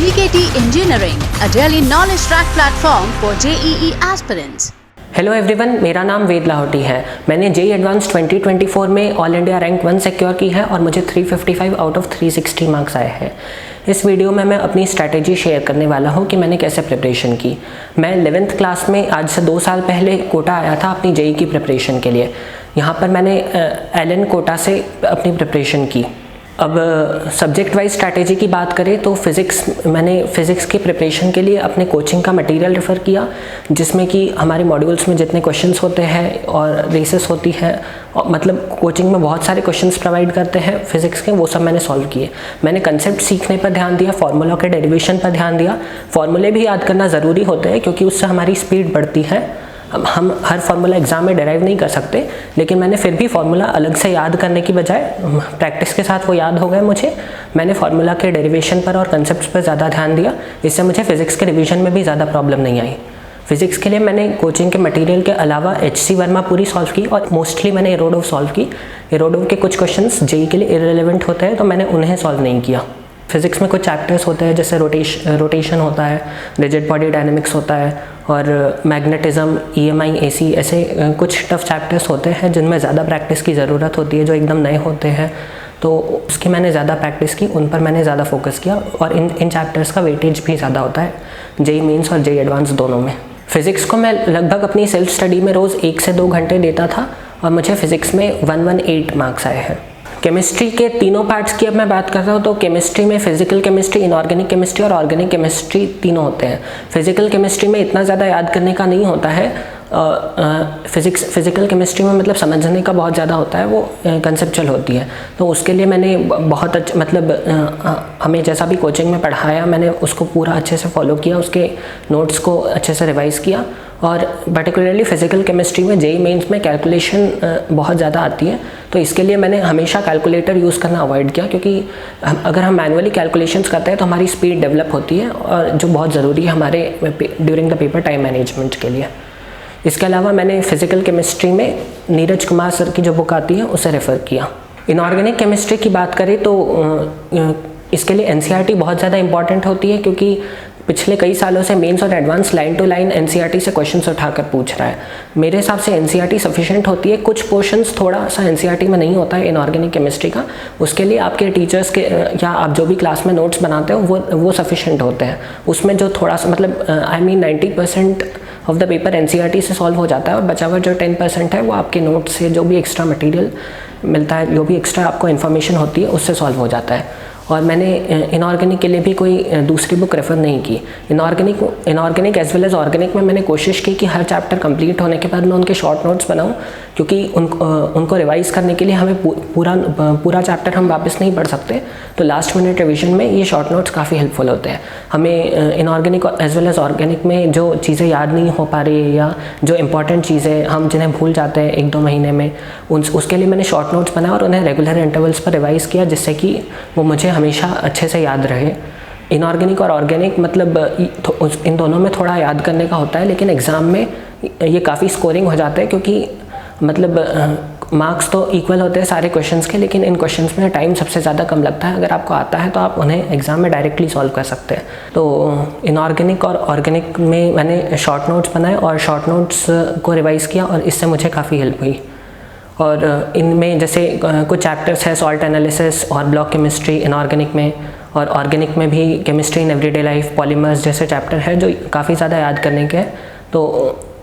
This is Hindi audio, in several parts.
GKT Engineering, a daily knowledge track platform for JEE aspirants. Hello everyone, मेरा नाम वेद लाहौटी है। मैंने जेई एडवांस 2024 में ऑल इंडिया रैंक 1 सिक्योर की है और मुझे 355 आउट ऑफ 360 मार्क्स आए हैं। इस वीडियो में मैं अपनी स्ट्रैटेजी शेयर करने वाला हूं कि मैंने कैसे प्रिपरेशन की। मैं 11th क्लास में आज से 2 साल पहले कोटा आया था अपनी जेई की प्रिपरेशन के लिए। यहाँ पर मैंने एलन कोटा से अपनी प्रिपरेशन की। अब सब्जेक्ट वाइज स्ट्रैटेजी की बात करें तो मैंने फ़िज़िक्स की प्रिपरेशन के लिए अपने कोचिंग का मटेरियल रेफ़र किया, जिसमें कि हमारे मॉड्यूल्स में जितने क्वेश्चंस होते हैं और रेसेस होती है, मतलब कोचिंग में बहुत सारे क्वेश्चंस प्रोवाइड करते हैं फ़िज़िक्स के, वो सब मैंने सॉल्व किए। मैंने कंसेप्ट सीखने पर ध्यान दिया, फार्मूला के डेरिवेशन पर ध्यान दिया। फार्मूले भी याद करना ज़रूरी होते हैं क्योंकि उससे हमारी स्पीड बढ़ती है। हम हर फार्मूला एग्ज़ाम में डेराइव नहीं कर सकते, लेकिन मैंने फिर भी फार्मूला अलग से याद करने की बजाय प्रैक्टिस के साथ वो याद हो गए मुझे। मैंने फार्मूला के डेरिवेशन पर और कंसेप्ट्स पर ज़्यादा ध्यान दिया, इससे मुझे फ़िज़िक्स के रिवीजन में भी ज़्यादा प्रॉब्लम नहीं आई। फ़िज़िक्स के लिए मैंने कोचिंग के मटेरियल के अलावा HC वर्मा पूरी सॉल्व की और मोस्टली मैंने इरोडोव सॉल्व की। इरोडोव के कुछ क्वेश्चंस जेई के लिए इररिलेवेंट होते हैं तो मैंने उन्हें सॉल्व नहीं किया। फ़िज़िक्स में कुछ चैप्टर्स होते हैं जैसे रोटेशन होता है, रिजिड बॉडी डायनेमिक्स होता है और मैग्नेटिज्म, EMI, AC, ऐसे कुछ टफ चैप्टर्स होते हैं जिनमें ज़्यादा प्रैक्टिस की ज़रूरत होती है, जो एकदम नए होते हैं। तो उसकी मैंने ज़्यादा प्रैक्टिस की, उन पर मैंने ज़्यादा फोकस किया और इन चैप्टर्स का वेटेज भी ज़्यादा होता है जेई मेंस और जेई एडवांस दोनों में। फ़िज़िक्स को मैं लगभग अपनी सेल्फ स्टडी में रोज़ 1 से 2 घंटे देता था और मुझे फ़िज़िक्स में 118 मार्क्स आए हैं। केमिस्ट्री के तीनों पार्ट्स की अब मैं बात करता हूँ तो केमिस्ट्री में फिजिकल केमिस्ट्री, इनऑर्गेनिक केमिस्ट्री और ऑर्गेनिक केमिस्ट्री तीनों होते हैं। फिजिकल केमिस्ट्री में इतना ज़्यादा याद करने का नहीं होता है। फिजिकल केमिस्ट्री में मतलब समझने का बहुत ज़्यादा होता है, वो कंसेप्चुअल होती है। तो उसके लिए मैंने बहुत हमें जैसा भी कोचिंग में पढ़ाया मैंने उसको पूरा अच्छे से फॉलो किया, उसके नोट्स को अच्छे से रिवाइज़ किया। और पर्टिकुलरली फिजिकल केमिस्ट्री में जेई मेंस में कैलकुलेशन बहुत ज़्यादा आती है, तो इसके लिए मैंने हमेशा कैलकुलेटर यूज़ करना अवॉइड किया, क्योंकि अगर हम मैनुअली कैलकुलेशंस करते हैं तो हमारी स्पीड डेवलप होती है और जो बहुत ज़रूरी है हमारे during the paper time management के लिए। इसके अलावा मैंने फ़िज़िकल केमिस्ट्री में नीरज कुमार सर की जो बुक आती है उसे रेफ़र किया। इनऑर्गेनिक केमिस्ट्री की बात करें तो इसके लिए NCERT बहुत ज़्यादा इंपॉर्टेंट होती है, क्योंकि पिछले कई सालों से मेंस और advance line to line NCERT से क्वेश्चंस उठाकर पूछ रहा है। मेरे हिसाब से NCERT सफिशिएंट होती है। कुछ पोर्शंस थोड़ा सा NCERT में नहीं होता है इनऑर्गेनिक केमिस्ट्री का, उसके लिए आपके टीचर्स के या आप जो भी क्लास में नोट्स बनाते हो वो सफिशिएंट होते हैं। उसमें जो थोड़ा सा मतलब 90% ऑफ द पेपर NCERT से सॉल्व हो जाता है और बचा हुआ जो 10% है वो आपके नोट्स से जो भी एक्स्ट्रा मटेरियल मिलता है, जो भी एक्स्ट्रा आपको इन्फॉर्मेशन होती है उससे सॉल्व हो जाता है। और मैंने इनऑर्गेनिक के लिए भी कोई दूसरी बुक रेफ़र नहीं की। Inorganic as well as organic में मैंने कोशिश की कि हर चैप्टर कंप्लीट होने के बाद मैं उनके शॉर्ट नोट्स बनाऊं, क्योंकि उनको रिवाइज़ करने के लिए हमें पूरा चैप्टर हम वापस नहीं पढ़ सकते, तो लास्ट मिनट रिविजन में ये शॉर्ट नोट्स काफ़ी हेल्पफुल होते हैं। हमें inorganic as well as organic में जो चीज़ें याद नहीं हो पा रही है या जो इंपॉर्टेंट चीज़ें हम जिन्हें भूल जाते हैं 1-2 महीने में, उसके लिए मैंने शॉर्ट नोट्स बनाए और उन्हें रेगुलर इंटरवल्स पर रिवाइज़ किया, जिससे कि वो मुझे हमेशा अच्छे से याद रहे। इनऑर्गेनिक और ऑर्गेनिक मतलब इन दोनों में थोड़ा याद करने का होता है, लेकिन एग्ज़ाम में ये काफ़ी स्कोरिंग हो जाता है, क्योंकि मतलब मार्क्स तो इक्वल होते हैं सारे क्वेश्चंस के, लेकिन इन क्वेश्चंस में टाइम सबसे ज़्यादा कम लगता है। अगर आपको आता है तो आप उन्हें एग्ज़ाम में डायरेक्टली सॉल्व कर सकते हैं। तो इनऑर्गेनिक और ऑर्गेनिक में मैंने शॉर्ट नोट्स बनाए और शॉर्ट नोट्स को रिवाइज़ किया और इससे मुझे काफ़ी हेल्प हुई। और इनमें जैसे कुछ चैप्टर्स है सॉल्ट एनालिसिस और ब्लॉक केमिस्ट्री इनऑर्गेनिक में, और ऑर्गेनिक में भी chemistry in everyday life, polymers जैसे चैप्टर है जो काफ़ी ज़्यादा याद करने के हैं। तो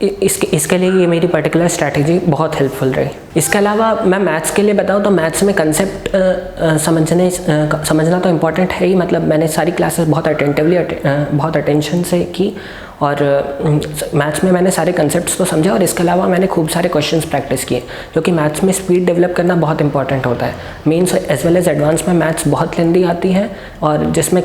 इसके लिए ये मेरी पर्टिकुलर स्ट्रैटेजी बहुत हेल्पफुल रही। इसके अलावा मैं मैथ्स के लिए बताऊँ तो मैथ्स में कंसेप्ट समझना तो इम्पॉर्टेंट है ही। मतलब मैंने सारी क्लासेस बहुत अटेंशन से की और मैथ्स में मैंने सारे कंसेप्ट्स तो समझे, और इसके अलावा मैंने खूब सारे क्वेश्चंस प्रैक्टिस किए, क्योंकि मैथ्स में स्पीड डेवलप करना बहुत इंपॉर्टेंट होता है। Mains as well as advance में मैथ्स बहुत लेंदी आती है और जिसमें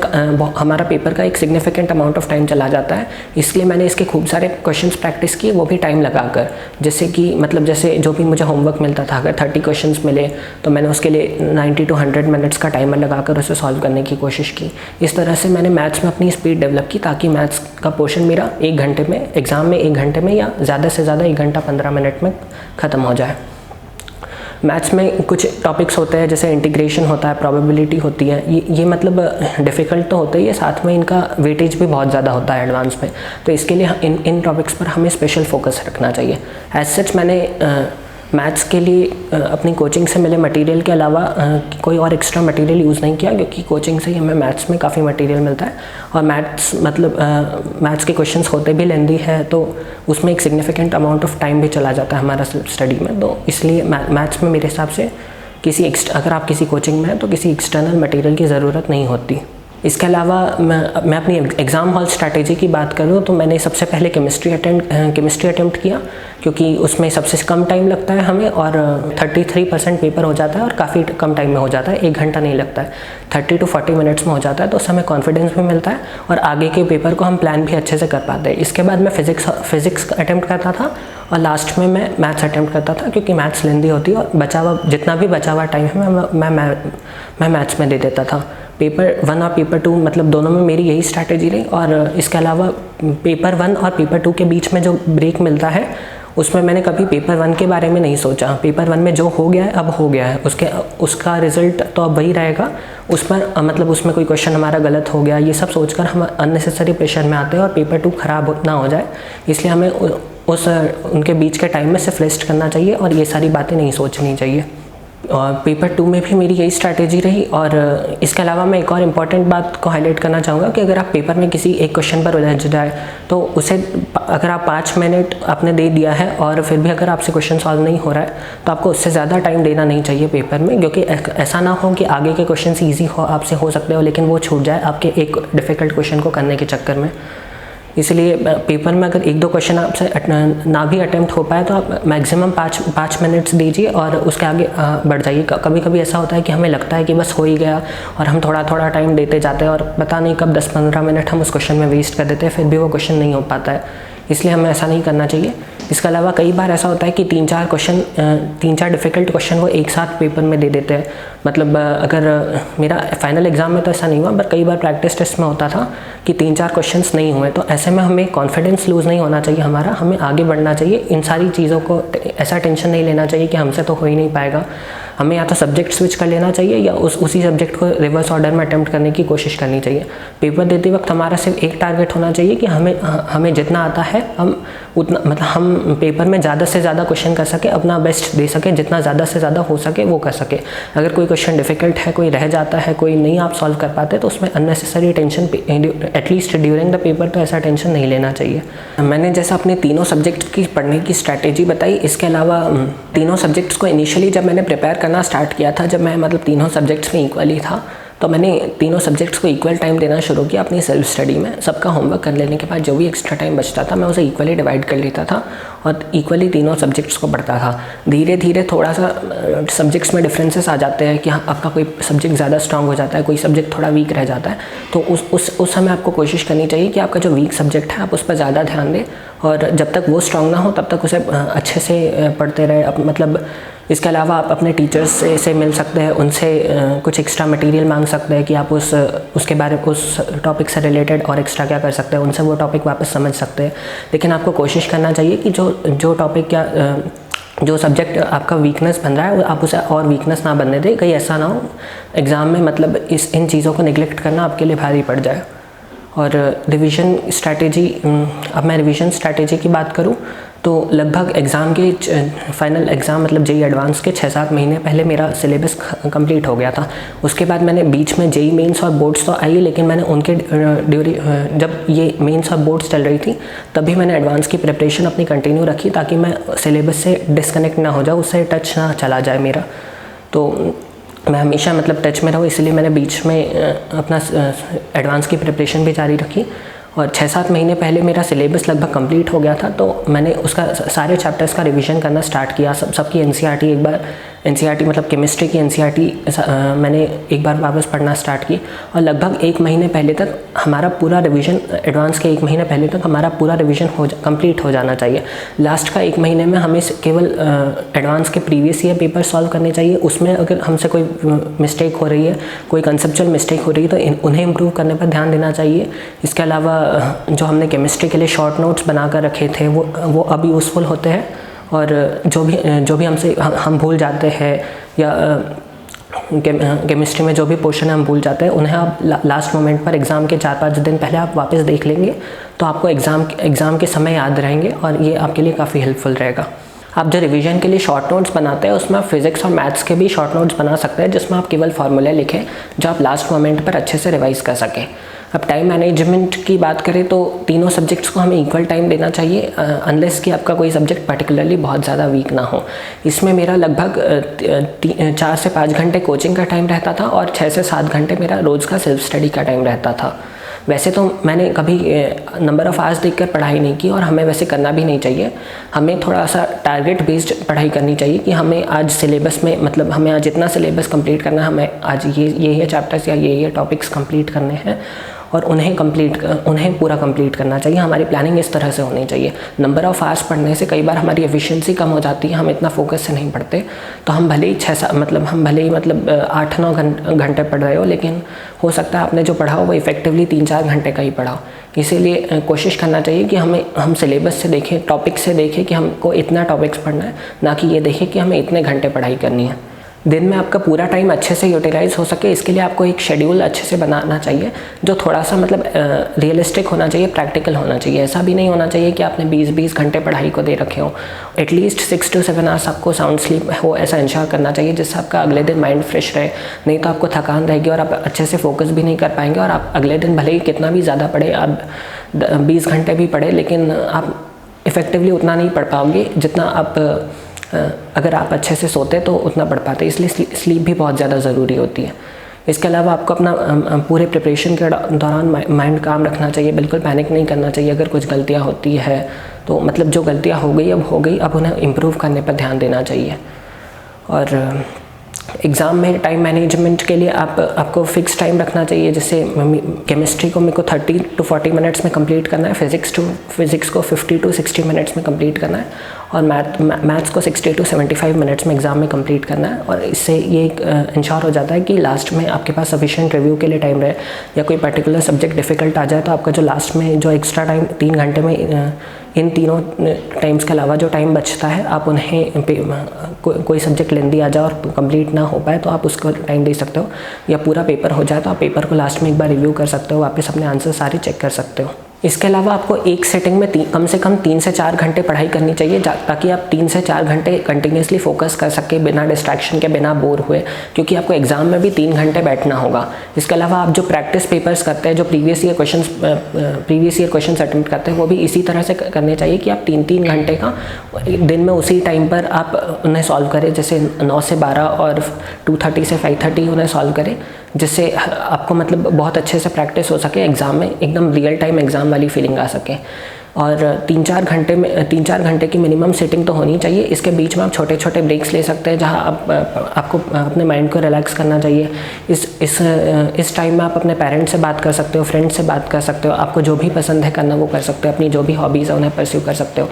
हमारा पेपर का एक सिग्निफिकेंट अमाउंट ऑफ टाइम चला जाता है। इसलिए मैंने इसके खूब सारे क्वेश्चंस प्रैक्टिस किए, वो भी टाइम लगाकर, जैसे कि मतलब जैसे जो भी मुझे होमवर्क मिलता था, अगर 30 क्वेश्चंस मिले तो मैंने उसके लिए 90 to 100 मिनट्स का टाइमर लगाकर उसे सॉल्व करने की कोशिश की। इस तरह से मैंने मैथ्स में अपनी स्पीड डेवलप की, ताकि मैथ्स का पोर्शन मेरा 1 घंटे में, एग्ज़ाम में 1 घंटे में या ज़्यादा से ज़्यादा 1 घंटा 15 मिनट में ख़त्म हो जाए। मैथ्स में कुछ टॉपिक्स होते हैं जैसे इंटीग्रेशन होता है, प्रोबेबिलिटी होती है, ये मतलब डिफ़िकल्ट तो होता ही है, साथ में इनका वेटेज भी बहुत ज़्यादा होता है एडवांस में। तो इसके लिए इन टॉपिक्स पर हमें स्पेशल फोकस रखना चाहिए। एज सच मैंने मैथ्स के लिए अपनी कोचिंग से मिले मटेरियल के अलावा कोई और एक्स्ट्रा मटेरियल यूज़ नहीं किया, क्योंकि कोचिंग से ही हमें मैथ्स में काफ़ी मटेरियल मिलता है। और मैथ्स मतलब मैथ्स के क्वेश्चंस होते भी लेंदी है, तो उसमें एक सिग्निफिकेंट अमाउंट ऑफ टाइम भी चला जाता है हमारा स्टडी में। तो इसलिए मैथ्स में मेरे हिसाब से अगर आप किसी कोचिंग में हैं तो किसी एक्सटर्नल मटेरियल की ज़रूरत नहीं होती। इसके अलावा मैं अपनी एग्ज़ाम हॉल स्ट्रैटेजी की बात करूँ तो मैंने सबसे पहले केमिस्ट्री अटेम्प्ट किया, क्योंकि उसमें सबसे कम टाइम लगता है हमें, और 33% पेपर हो जाता है और काफ़ी कम टाइम में हो जाता है, 1 घंटा नहीं लगता है, 30 to 40 मिनट्स में हो जाता है। तो उससे हमें कॉन्फिडेंस भी मिलता है और आगे के पेपर को हम प्लान भी अच्छे से कर पाते हैं। इसके बाद मैं फिज़िक्स अटेम्प्ट करता था और लास्ट में मैं मैथ्स अटेम्प्ट करता था, क्योंकि मैथ्स लेंदी होती है और जितना भी बचा हुआ टाइम है मैं मैथ्स में दे देता था। पेपर 1 और पेपर 2 मतलब दोनों में मेरी यही स्ट्रैटेजी रही। और इसके अलावा पेपर 1 और पेपर 2 के बीच में जो ब्रेक मिलता है उसमें मैंने कभी पेपर 1 के बारे में नहीं सोचा। पेपर 1 में जो हो गया है अब हो गया है, उसका रिज़ल्ट तो अब वही रहेगा, उस पर मतलब उसमें कोई क्वेश्चन हमारा गलत हो गया, ये सब सोचकर हम अननेसेसरी प्रेशर में आते हैं और पेपर 2 ख़राब ना हो जाए, इसलिए हमें उनके बीच के टाइम में सिर्फ रेस्ट करना चाहिए और ये सारी बातें नहीं सोचनी चाहिए। और पेपर 2 में भी मेरी यही स्ट्रैटेजी रही। और इसके अलावा मैं एक और इम्पॉर्टेंट बात को हाईलाइट करना चाहूँगा कि अगर आप पेपर में किसी एक क्वेश्चन पर उलझ जाए तो उसे अगर आप 5 मिनट आपने दे दिया है और फिर भी अगर आपसे क्वेश्चन सॉल्व नहीं हो रहा है तो आपको उससे ज़्यादा टाइम देना नहीं चाहिए पेपर में, क्योंकि ऐसा ना हो कि आगे के क्वेश्चन ईजी आपसे हो सकते हो लेकिन वो छूट जाए आपके एक डिफ़िकल्ट क्वेश्चन को करने के चक्कर में। इसलिए पेपर में अगर 1-2 क्वेश्चन आपसे ना भी अटेम्प्ट हो पाए तो आप मैक्सिमम 5 मिनट्स दीजिए और उसके आगे बढ़ जाइए। कभी कभी ऐसा होता है कि हमें लगता है कि बस हो ही गया और हम थोड़ा थोड़ा टाइम देते जाते हैं और पता नहीं कब 10-15 मिनट हम उस क्वेश्चन में वेस्ट कर देते हैं, फिर भी वो क्वेश्चन नहीं हो पाता है, इसलिए हमें ऐसा नहीं करना चाहिए। इसके अलावा कई बार ऐसा होता है कि 3-4 डिफ़िकल्ट क्वेश्चन वो एक साथ पेपर में दे देते हैं। मतलब अगर मेरा फाइनल एग्ज़ाम में तो ऐसा नहीं हुआ, बट कई बार प्रैक्टिस टेस्ट में होता था कि 3-4 क्वेश्चंस नहीं हुए, तो ऐसे में हमें कॉन्फिडेंस लूज़ नहीं होना चाहिए हमारा, हमें आगे बढ़ना चाहिए। इन सारी चीज़ों को ऐसा टेंशन नहीं लेना चाहिए कि हमसे तो हो ही नहीं पाएगा। हमें या तो सब्जेक्ट स्विच कर लेना चाहिए या उसी सब्जेक्ट को रिवर्स ऑर्डर में अटेम्प्ट करने की कोशिश करनी चाहिए। पेपर देते वक्त हमारा सिर्फ एक टारगेट होना चाहिए कि हमें जितना आता है हम उतना, मतलब हम पेपर में ज़्यादा से ज़्यादा क्वेश्चन कर सके, अपना बेस्ट दे सके, जितना ज़्यादा से ज़्यादा हो सके वो कर सके। अगर कोई क्वेश्चन डिफ़िकल्ट है, कोई रह जाता है, कोई नहीं आप सॉल्व कर पाते तो उसमें unnecessary tension at least during the paper तो ऐसा टेंशन नहीं लेना चाहिए। मैंने जैसा अपने तीनों सब्जेक्ट्स की पढ़ने की स्ट्रैटेजी बताई, इसके अलावा तीनों सब्जेक्ट्स को इनिशियली जब मैंने प्रिपेयर करना स्टार्ट किया था, जब मैं मतलब तीनों सब्जेक्ट्स में इक्वली था, तो मैंने तीनों सब्जेक्ट्स को इक्वल टाइम देना शुरू किया अपनी सेल्फ स्टडी में। सबका होमवर्क कर लेने के बाद जो भी एक्स्ट्रा टाइम बचता था मैं उसे इक्वली डिवाइड कर लेता था और इक्वली तीनों सब्जेक्ट्स को पढ़ता था। धीरे धीरे थोड़ा सा सब्जेक्ट्स में डिफरेंसेस आ जाते हैं कि हाँ आपका कोई सब्जेक्ट ज़्यादा स्ट्रांग हो जाता है, कोई सब्जेक्ट थोड़ा वीक रह जाता है, तो उस समय आपको कोशिश करनी चाहिए कि आपका जो वीक सब्जेक्ट है आप उस पर ज़्यादा ध्यान दें और जब तक वो स्ट्रांग ना हो तब तक उसे अच्छे से पढ़ते रहे। मतलब इसके अलावा आप अपने टीचर्स से मिल सकते हैं, उनसे कुछ एक्स्ट्रा मटेरियल मांग सकते हैं कि आप उसके बारे में उस टॉपिक से रिलेटेड और एक्स्ट्रा क्या कर सकते हैं, उनसे वो टॉपिक वापस समझ सकते हैं। लेकिन आपको कोशिश करना चाहिए कि जो टॉपिक जो सब्जेक्ट आपका वीकनेस बन रहा है आप उसे और वीकनेस ना बनने दें, कहीं ऐसा ना हो एग्ज़ाम में मतलब इन चीज़ों को निगलेक्ट करना आपके लिए भारी पड़ जाए। और रिवीजन स्ट्रैटेजी, अब मैं रिवीजन स्ट्रैटेजी की बात करूं तो लगभग एग्ज़ाम के फाइनल एग्ज़ाम मतलब जेई एडवांस के 6-7 महीने पहले मेरा सिलेबस कंप्लीट हो गया था। उसके बाद मैंने बीच में जेई मेंस और बोर्ड्स तो आई, लेकिन मैंने उनके जब ये मेंस और बोर्ड्स चल रही थी तभी मैंने एडवांस की प्रिपरेशन अपनी कंटिन्यू रखी ताकि मैं सिलेबस से डिस्कनेक्ट ना हो जाऊँ, उससे टच ना चला जाए मेरा। तो मैं हमेशा मतलब टच में रहूँ, इसलिए मैंने बीच में अपना एडवांस की प्रिपरेशन भी जारी रखी। और 6-7 महीने पहले मेरा सिलेबस लगभग कंप्लीट हो गया था, तो मैंने उसका सारे चैप्टर्स का रिवीजन करना स्टार्ट किया। सबकी एनसीईआरटी एक बार एनसीईआरटी मतलब केमिस्ट्री की एनसीईआरटी मैंने एक बार वापस पढ़ना स्टार्ट की और लगभग 1 महीने पहले तक हमारा पूरा रिवीजन, एडवांस के 1 महीने पहले तक हमारा पूरा रिवीजन कंप्लीट हो जाना चाहिए। लास्ट का 1 महीने में हमें केवल एडवांस के प्रीवियस ईयर पेपर सॉल्व करने चाहिए। उसमें अगर हमसे कोई मिस्टेक हो रही है, कोई कंसेप्चुअल मिस्टेक हो रही है तो उन्हें इम्प्रूव करने पर ध्यान देना चाहिए। इसके अलावा जो हमने केमिस्ट्री के लिए शॉर्ट नोट्स बना कर रखे थे वो अब यूज़फुल होते हैं और जो भी हम भूल जाते हैं या केमिस्ट्री में जो भी पोर्शन हम भूल जाते हैं उन्हें आप लास्ट मोमेंट पर एग्ज़ाम के 4-5 दिन पहले आप वापस देख लेंगे तो आपको एग्ज़ाम के समय याद रहेंगे और ये आपके लिए काफ़ी हेल्पफुल रहेगा। आप जो रिवीजन के लिए शॉर्ट नोट्स बनाते हैं उसमें आप फिज़िक्स और मैथ्स के भी शॉर्ट नोट्स बना सकते हैं जिसमें आप केवल फार्मूले लिखें जो आप लास्ट मोमेंट पर अच्छे से रिवाइज़ कर सकें। अब टाइम मैनेजमेंट की बात करें तो तीनों सब्जेक्ट्स को हमें इक्वल टाइम देना चाहिए अनलेस कि आपका कोई सब्जेक्ट पर्टिकुलरली बहुत ज़्यादा वीक ना हो। इसमें मेरा लगभग 4 से 5 घंटे कोचिंग का टाइम रहता था और 6 से 7 घंटे मेरा रोज़ का सेल्फ स्टडी का टाइम रहता था। वैसे तो मैंने कभी नंबर ऑफ़ आवर्स देखकर पढ़ाई नहीं की और हमें वैसे करना भी नहीं चाहिए। हमें थोड़ा सा टारगेट बेस्ड पढ़ाई करनी चाहिए कि हमें आज सिलेबस में मतलब हमें आज इतना सिलेबस कंप्लीट करना है, हमें आज ये चैप्टर्स या ये टॉपिक्स कंप्लीट करने हैं और उन्हें पूरा कंप्लीट करना चाहिए। हमारी प्लानिंग इस तरह से होनी चाहिए। नंबर ऑफ़ आवर्स पढ़ने से कई बार हमारी एफिशिएंसी कम हो जाती है, हम इतना फोकस से नहीं पढ़ते। तो हम भले ही 8-9 घंटे पढ़ रहे हो लेकिन हो सकता है आपने जो पढ़ा हो वो इफेक्टिवली 3-4 घंटे का ही पढ़ा हो। इसीलिए कोशिश करना चाहिए कि हम सिलेबस से देखें, टॉपिक से देखें कि हमको इतना टॉपिक्स पढ़ना है, ना कि ये देखें कि हमें इतने घंटे पढ़ाई करनी है। दिन में आपका पूरा टाइम अच्छे से यूटिलाइज़ हो सके इसके लिए आपको एक शेड्यूल अच्छे से बनाना चाहिए जो थोड़ा सा मतलब रियलिस्टिक होना चाहिए, प्रैक्टिकल होना चाहिए। ऐसा भी नहीं होना चाहिए कि आपने 20-20 घंटे पढ़ाई को दे रखे हो। एटलीस्ट 6 to 7 आवर्स आपको साउंड स्लीप हो ऐसा इंश्योर करना चाहिए जिससे आपका अगले दिन माइंड फ्रेश रहे। नहीं तो आपको थकान रहेगी और आप अच्छे से फोकस भी नहीं कर पाएंगे और आप अगले दिन भले ही कितना भी ज़्यादा पढ़े, आप 20 घंटे भी पढ़े लेकिन आप इफ़ेक्टिवली उतना नहीं पढ़ पाओगे जितना आप अगर आप अच्छे से सोते तो उतना पढ़ पाते। इसलिए स्लीप भी बहुत ज़्यादा ज़रूरी होती है। इसके अलावा आपको अपना पूरे प्रिपरेशन के दौरान माइंड काम रखना चाहिए, बिल्कुल पैनिक नहीं करना चाहिए। अगर कुछ गलतियाँ होती है तो मतलब जो गलतियाँ हो गई अब उन्हें इम्प्रूव करने पर ध्यान देना चाहिए। और एग्ज़ाम में टाइम मैनेजमेंट के लिए आपको फ़िक्स टाइम रखना चाहिए। जैसे केमिस्ट्री को मेरे को 30 to 40 मिनट्स में कंप्लीट करना है, फिज़िक्स को 50 to 60 मिनट्स में कंप्लीट करना है और मैथ्स को 60 to 75 मिनट्स में एग्ज़ाम में कंप्लीट करना है। और इससे ये इंश्योर हो जाता है कि लास्ट में आपके पास सफिशिएंट रिव्यू के लिए टाइम रहे या कोई पर्टिकुलर सब्जेक्ट डिफ़िकल्ट आ जाए तो आपका जो लास्ट में जो एक्स्ट्रा टाइम 3 घंटे में इन तीनों टाइम्स के अलावा जो टाइम बचता है आप उन्हें कोई सब्जेक्ट लेंदी आ जाए और कंप्लीट ना हो पाए तो आप उसको टाइम दे सकते हो, या पूरा पेपर हो जाए तो आप पेपर को लास्ट में एक बार रिव्यू कर सकते हो, वापस अपने आंसर सारे चेक कर सकते हो। इसके अलावा आपको एक सेटिंग में कम से कम 3 से 4 घंटे पढ़ाई करनी चाहिए ताकि आप 3 से 4 घंटे कंटिन्यूसली फोकस कर सके बिना डिस्ट्रैक्शन के, बिना बोर हुए, क्योंकि आपको एग्ज़ाम में भी 3 घंटे बैठना होगा। इसके अलावा आप जो प्रैक्टिस पेपर्स करते हैं, जो प्रीवियस ईयर क्वेश्चन अटेम्प्ट करते हैं, वो भी इसी तरह से करने चाहिए कि आप 3-3 घंटे का दिन में उसी टाइम पर आप उन्हें सॉल्व करें। जैसे 9 से 12 और 2:30 से 5:30 उन्हें सॉल्व करें, जिससे आपको मतलब बहुत अच्छे से प्रैक्टिस हो सके, एग्ज़ाम में एकदम रियल टाइम एग्ज़ाम वाली फीलिंग आ सके। और 3-4 घंटे की मिनिमम सिटिंग तो होनी चाहिए। इसके बीच में आप छोटे छोटे ब्रेक्स ले सकते हैं जहां आपको अपने माइंड को रिलैक्स करना चाहिए। इस टाइम में आप अपने पेरेंट्स से बात कर सकते हो, फ्रेंड्स से बात कर सकते हो, आपको जो भी पसंद है करना वो कर सकते हो, अपनी जो भी हॉबीज़ है उन्हें परस्यू कर सकते हो।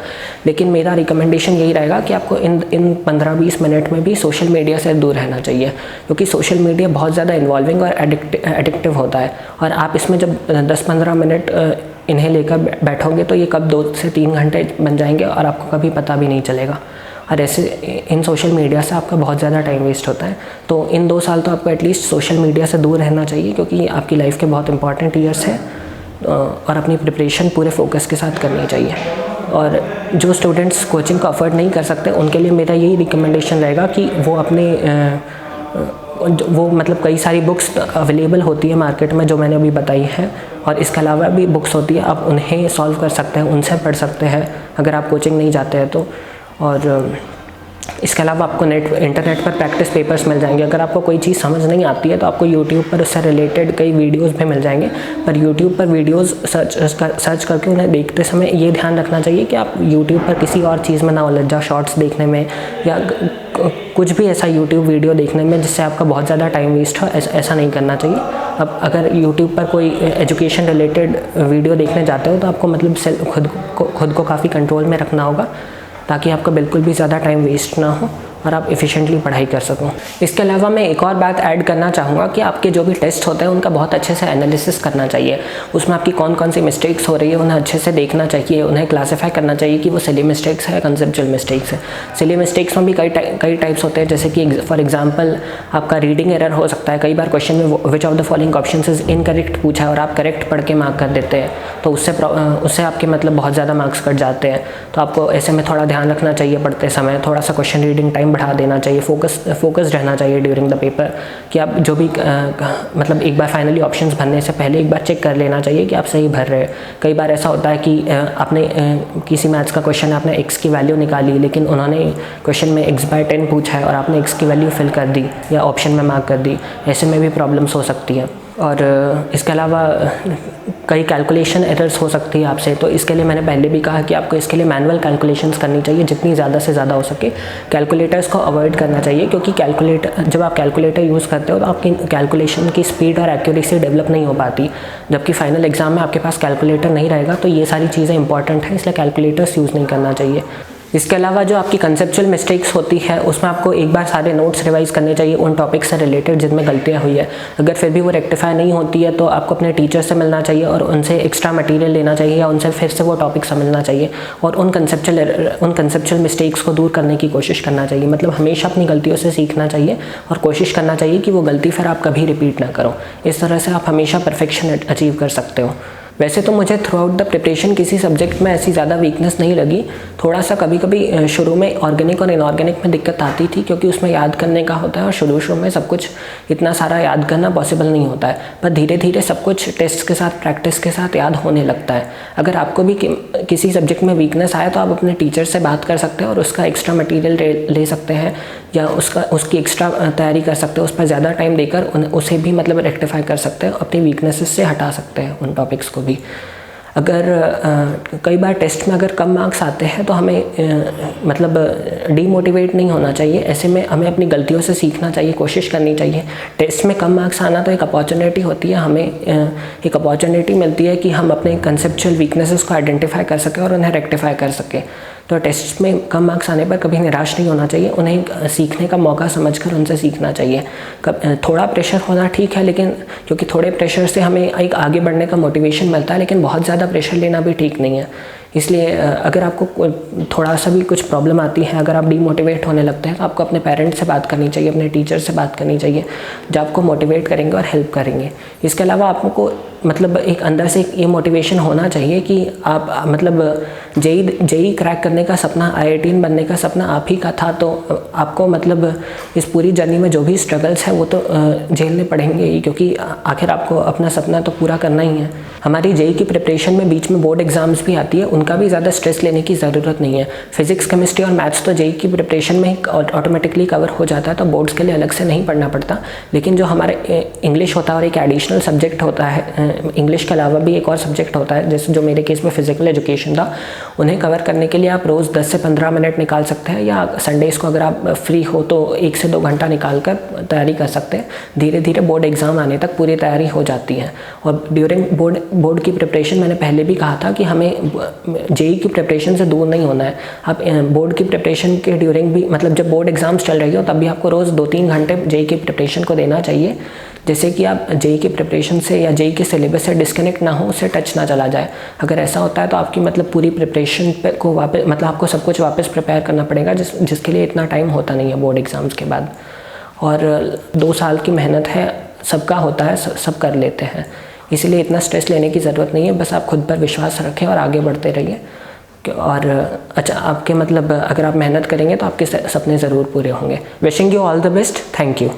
लेकिन मेरा रिकमेंडेशन यही रहेगा कि आपको इन 15-20 मिनट में भी सोशल मीडिया से दूर रहना चाहिए, क्योंकि सोशल मीडिया बहुत ज़्यादा इन्वॉल्विंग और एडिक्टिव होता है। और आप इसमें जब 10-15 मिनट इन्हें लेकर बैठोगे तो ये कब 2 से 3 घंटे बन जाएंगे और आपको कभी पता भी नहीं चलेगा। और ऐसे इन सोशल मीडिया से आपका बहुत ज़्यादा टाइम वेस्ट होता है। तो इन 2 साल तो आपको एटलीस्ट सोशल मीडिया से दूर रहना चाहिए, क्योंकि आपकी लाइफ के बहुत इंपॉर्टेंट ईयर्स है और अपनी प्रिपरेशन पूरे फोकस के साथ करनी चाहिए। और जो स्टूडेंट्स कोचिंग को अफोर्ड नहीं कर सकते उनके लिए मेरा यही रिकमेंडेशन रहेगा कि वो मतलब कई सारी बुक्स अवेलेबल होती है मार्केट में जो मैंने अभी बताई है, और इसके अलावा भी बुक्स होती है, आप उन्हें सॉल्व कर सकते हैं, उनसे पढ़ सकते हैं अगर आप कोचिंग नहीं जाते हैं तो। और इसके अलावा आपको इंटरनेट पर प्रैक्टिस पेपर्स मिल जाएंगे। अगर आपको कोई चीज़ समझ नहीं आती है तो आपको यूट्यूब पर उससे रिलेटेड कई वीडियोस भी मिल जाएंगे। पर यूट्यूब पर वीडियोस सर्च करके उन्हें देखते समय ये ध्यान रखना चाहिए कि आप यूट्यूब पर किसी और चीज़ में ना उलझ जाओ, शॉर्ट्स देखने में या कुछ भी ऐसा यूट्यूब वीडियो देखने में जिससे आपका बहुत ज़्यादा टाइम वेस्ट हो, ऐसा नहीं करना चाहिए। अब अगर यूट्यूब पर कोई एजुकेशन रिलेटेड वीडियो देखने जाते हो तो आपको मतलब खुद को काफ़ी कंट्रोल में रखना होगा ताकि आपका बिल्कुल भी ज़्यादा टाइम वेस्ट ना हो और आप एफिशिएंटली पढ़ाई कर सको। इसके अलावा मैं एक और बात ऐड करना चाहूँगा कि आपके जो भी टेस्ट होते हैं उनका बहुत अच्छे से एनालिसिस करना चाहिए। उसमें आपकी कौन कौन सी मिस्टेक्स हो रही है उन्हें अच्छे से देखना चाहिए, उन्हें क्लासीफाई करना चाहिए कि वो सिली मिस्टेक्स है या कंसेप्चुअल मिस्टेक्स है। सिली मिस्टेक्स में भी कई टाइप्स होते हैं, जैसे कि फॉर एग्जांपल आपका रीडिंग एरर हो सकता है। कई बार क्वेश्चन में which of the following options is incorrect पूछा है और आप करेक्ट पढ़ के मार्क कर देते हैं, तो उससे आपके मतलब बहुत ज़्यादा मार्क्स कट जाते हैं। तो आपको ऐसे में थोड़ा ध्यान रखना चाहिए पढ़ते समय, थोड़ा सा क्वेश्चन रीडिंग टाइम बढ़ा देना चाहिए, फोकस रहना चाहिए ड्यूरिंग द पेपर कि आप जो भी मतलब एक बार फाइनली ऑप्शंस भरने से पहले एक बार चेक कर लेना चाहिए कि आप सही भर रहे हैं। कई बार ऐसा होता है कि आपने किसी मैथ्स का क्वेश्चन है, आपने x की वैल्यू निकाली, लेकिन उन्होंने क्वेश्चन में x/10 पूछा है और आपने x की वैल्यू फिल कर दी या ऑप्शन में मार्क कर दी। ऐसे में भी प्रॉब्लम्स हो सकती हैं। और इसके अलावा कई कैलकुलेशन एरर्स हो सकती है आपसे, तो इसके लिए मैंने पहले भी कहा कि आपको इसके लिए मैनुअल कैलकुलेशंस करनी चाहिए, जितनी ज़्यादा से ज़्यादा हो सके। कैलकुलेटर्स को अवॉइड करना चाहिए, क्योंकि जब आप कैलकुलेटर यूज़ करते हो तो आपकी कैलकुलेशन की स्पीड और एक्यूरेसी डेवलप नहीं हो पाती। जबकि फाइनल एग्जाम में आपके पास कैलकुलेटर नहीं रहेगा, तो ये सारी चीज़ें इंपॉर्टेंट हैं, इसलिए कैलकुलेटर्स यूज़ नहीं करना चाहिए। इसके अलावा जो आपकी कंसेप्चुअल मिस्टेक्स होती है उसमें आपको एक बार सारे नोट्स रिवाइज करने चाहिए उन टॉपिक से रिलेटेड जिनमें गलतियाँ हुई है। अगर फिर भी वो रेक्टिफाई नहीं होती है तो आपको अपने टीचर से मिलना चाहिए और उनसे एक्स्ट्रा मटेरियल लेना चाहिए या उनसे फिर से वो टॉपिक समझना चाहिए और उन कंसेप्चुअल मिस्टेक्स को दूर करने की कोशिश करना चाहिए। मतलब हमेशा अपनी गलतियों से सीखना चाहिए और कोशिश करना चाहिए कि वो गलती फिर आप कभी रिपीट ना करो। इस तरह से आप हमेशा परफेक्शन अचीव कर सकते हो। वैसे तो मुझे थ्रू आउट द प्रिपरेशन किसी सब्जेक्ट में ऐसी ज़्यादा वीकनेस नहीं लगी। थोड़ा सा कभी कभी शुरू में ऑर्गेनिक और इनऑर्गेनिक में दिक्कत आती थी, क्योंकि उसमें याद करने का होता है और शुरू में सब कुछ इतना सारा याद करना पॉसिबल नहीं होता है। पर धीरे धीरे सब कुछ टेस्ट के साथ, प्रैक्टिस के साथ याद होने लगता है। अगर आपको भी किसी सब्जेक्ट में वीकनेस आए तो आप अपने टीचर से बात कर सकते हैं और उसका एक्स्ट्रा मटीरियल ले सकते हैं या उसकी एक्स्ट्रा तैयारी कर सकते हैं। उस पर ज़्यादा टाइम देकर उसे भी मतलब रेक्टिफाई कर सकते हैं, अपनी वीकनेसेस से हटा सकते हैं उन टॉपिक्स को भी। अगर कई बार टेस्ट में अगर कम मार्क्स आते हैं तो हमें मतलब डीमोटिवेट नहीं होना चाहिए। ऐसे में हमें अपनी गलतियों से सीखना चाहिए, कोशिश करनी चाहिए। टेस्ट में कम मार्क्स आना तो एक अपॉर्चुनिटी होती है, हमें एक अपॉर्चुनिटी मिलती है कि हम अपने कंसेप्चुअल वीकनेसेस को आइडेंटिफाई कर सकें और उन्हें रेक्टिफाई कर सकें। तो टेस्ट में कम मार्क्स आने पर कभी निराश नहीं होना चाहिए, उन्हें सीखने का मौका समझकर उनसे सीखना चाहिए। थोड़ा प्रेशर होना ठीक है, लेकिन क्योंकि थोड़े प्रेशर से हमें एक आगे बढ़ने का मोटिवेशन मिलता है, लेकिन बहुत ज़्यादा प्रेशर लेना भी ठीक नहीं है। इसलिए अगर आपको थोड़ा सा भी कुछ प्रॉब्लम आती है, अगर आप डीमोटिवेट होने लगते हैं, तो आपको अपने पेरेंट्स से बात करनी चाहिए, अपने टीचर से बात करनी चाहिए, जो आपको मोटिवेट करेंगे और हेल्प करेंगे। इसके अलावा आपको मतलब एक अंदर से ये मोटिवेशन होना चाहिए कि आप मतलब जेई क्रैक करने का सपना, IITian बनने का सपना आप ही का था, तो आपको मतलब इस पूरी जर्नी में जो भी स्ट्रगल्स हैं वो तो झेलने पड़ेंगे ही, क्योंकि आखिर आपको अपना सपना तो पूरा करना ही है। हमारी जेई की प्रिपरेशन में बीच में बोर्ड एग्जाम्स भी आती है, उनका भी ज़्यादा स्ट्रेस लेने की ज़रूरत नहीं है। फिजिक्स, केमिस्ट्री और मैथ्स तो जेई की प्रिपरेशन में ही ऑटोमेटिकली कवर हो जाता है, तो बोर्ड्स के लिए अलग से नहीं पढ़ना पड़ता। लेकिन जो हमारे इंग्लिश होता है और एक एडिशनल सब्जेक्ट होता है, इंग्लिश के अलावा भी एक और सब्जेक्ट होता है, जैसे जो मेरे केस में फिजिकल एजुकेशन था, उन्हें कवर करने के लिए आप रोज़ 10 से 15 मिनट निकाल सकते हैं, या संडेज़ को अगर आप फ्री हो तो 1 से 2 घंटा निकाल कर तैयारी कर सकते हैं। धीरे धीरे बोर्ड एग्ज़ाम आने तक पूरी तैयारी हो जाती है। और ड्यूरिंग बोर्ड की प्रिपरेशन मैंने पहले भी कहा था कि हमें जेई की प्रिपरेशन से दूर नहीं होना है। आप बोर्ड की प्रिपरेशन के ड्यूरिंग भी, मतलब जब बोर्ड एग्जाम्स चल रही हो तब भी आपको रोज़ 2-3 घंटे जेई की प्रिपरेशन को देना चाहिए, जैसे कि आप जेई की प्रिपरेशन से या जेई के सिलेबस से डिस्कनेक्ट ना हो, उससे टच ना चला जाए। अगर ऐसा होता है तो आपकी मतलब पूरी प्रिपरेशन पे को वापस, मतलब आपको सब कुछ वापस प्रिपेयर करना पड़ेगा, जिसके लिए इतना टाइम होता नहीं है बोर्ड एग्ज़ाम्स के बाद। और 2 साल की मेहनत है, सबका होता है, सब कर लेते हैं, इसीलिए इतना स्ट्रेस लेने की ज़रूरत नहीं है। बस आप खुद पर विश्वास रखें और आगे बढ़ते रहिए। और अच्छा, आपके मतलब अगर आप मेहनत करेंगे तो आपके सपने ज़रूर पूरे होंगे। Wishing you all the best. Thank you.